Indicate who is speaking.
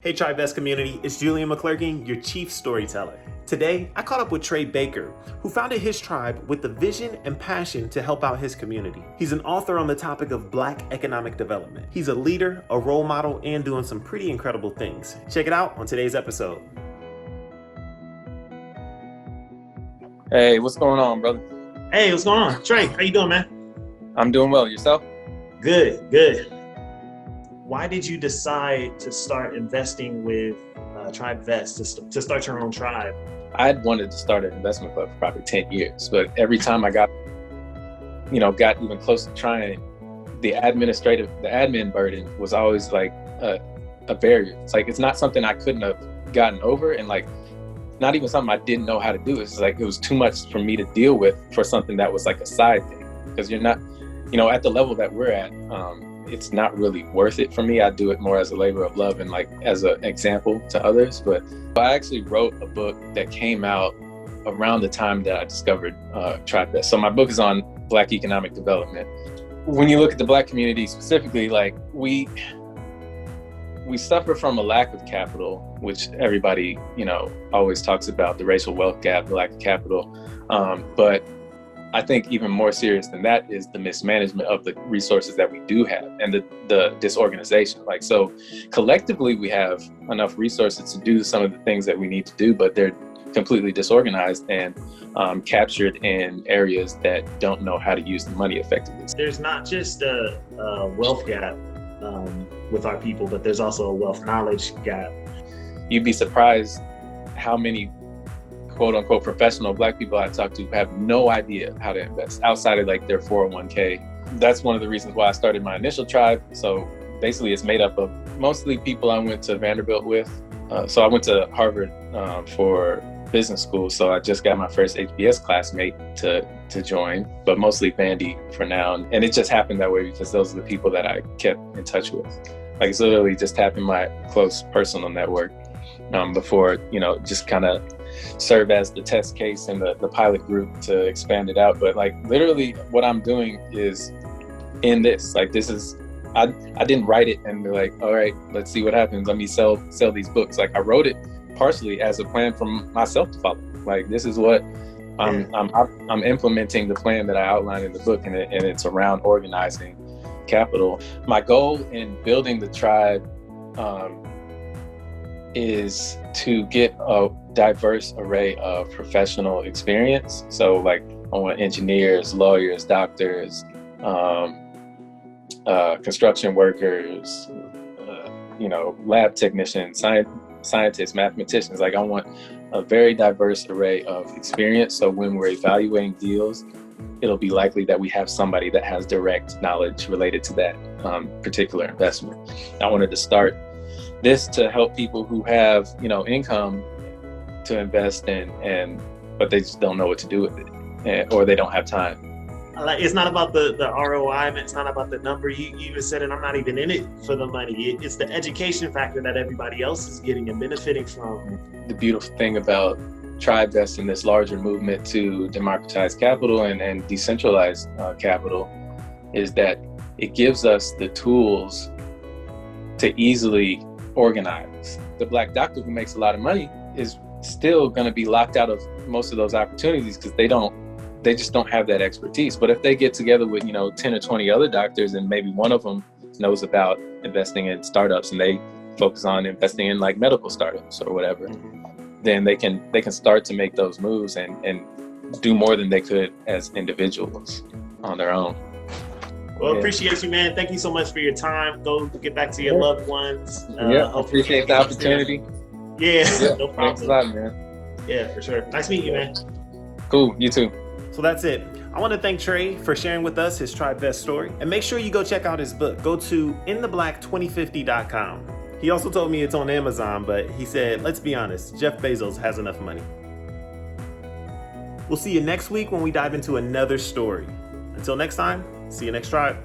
Speaker 1: Hey TribeVest community, it's Julian McClurkin, your chief storyteller. Today, I caught up with Trey Baker, who founded his tribe with the vision and passion to help out his community. He's an author on the topic of Black economic development. He's a leader, a role model, and doing some pretty incredible things. Check it out on today's episode.
Speaker 2: Hey, what's going on, brother?
Speaker 1: Hey, what's going on? Trey, how you doing, man?
Speaker 2: I'm doing well. Yourself?
Speaker 1: Good. Why did you decide to start investing with TribeVest, to start your own tribe?
Speaker 2: I had wanted to start an investment club for probably 10 years, but every time I got even close to trying, the admin burden was always like a barrier. It's like, it's not something I couldn't have gotten over, and like, not even something I didn't know how to do. It's like, it was too much for me to deal with for something that was like a side thing, because you're not, at the level that we're at, it's not really worth it for me. I do it more as a labor of love and like as an example to others. But I actually wrote a book that came out around the time that I discovered TribeVest. So my book is on Black economic development. When you look at the Black community specifically, like we suffer from a lack of capital, which everybody, always talks about, the racial wealth gap, the lack of capital. But I think even more serious than that is the mismanagement of the resources that we do have and the disorganization. Like, so collectively we have enough resources to do some of the things that we need to do, but they're completely disorganized and captured in areas that don't know how to use the money effectively.
Speaker 1: There's not just a wealth gap with our people, but there's also a wealth knowledge gap.
Speaker 2: You'd be surprised how many quote unquote professional Black people I talk to have no idea how to invest outside of like their 401k. That's one of the reasons why I started my initial tribe. So basically it's made up of mostly people I went to Vanderbilt with. So I went to Harvard for business school. So I just got my first HBS classmate to join, but mostly Vandy for now. And it just happened that way because those are the people that I kept in touch with. Like, it's literally just tapping my close personal network before, just kind of serve as the test case and the pilot group to expand it out. But like, literally what I'm doing is in this, like, this is, I didn't write it and be like, all right, let's see what happens. Let me sell these books. Like, I wrote it partially as a plan for myself to follow. Like, this is what I'm implementing the plan that I outlined in the book, and it's around organizing capital. My goal in building the tribe is to get a diverse array of professional experience. So like, I want engineers, lawyers, doctors, construction workers, lab technicians, scientists, mathematicians. Like, I want a very diverse array of experience. So when we're evaluating deals, it'll be likely that we have somebody that has direct knowledge related to that particular investment. I wanted to start this to help people who have, income to invest in, but they just don't know what to do with it, or they don't have time.
Speaker 1: It's not about the ROI, man. It's not about the number. You even said it, I'm not even in it for the money. It's the education factor that everybody else is getting and benefiting from.
Speaker 2: The beautiful thing about TribeVest and this larger movement to democratize capital and decentralize capital is that it gives us the tools to easily organize. The Black doctor who makes a lot of money is still going to be locked out of most of those opportunities because they just don't have that expertise. But if they get together with 10 or 20 other doctors, and maybe one of them knows about investing in startups and they focus on investing in like medical startups or whatever, then they can start to make those moves and do more than they could as individuals on their own.
Speaker 1: Well, appreciate you, man. Thank you so much for your time. Go get back to your loved ones.
Speaker 2: Appreciate the opportunity.
Speaker 1: Yeah, no problem.
Speaker 2: Thanks a lot, man.
Speaker 1: Yeah, for sure. Nice meeting you, man.
Speaker 2: Cool, you too.
Speaker 1: So that's it. I want to thank Trey for sharing with us his TribeVest story. And make sure you go check out his book. Go to intheblack2050.com. He also told me it's on Amazon, but he said, let's be honest, Jeff Bezos has enough money. We'll see you next week when we dive into another story. Until next time, see you next tribe.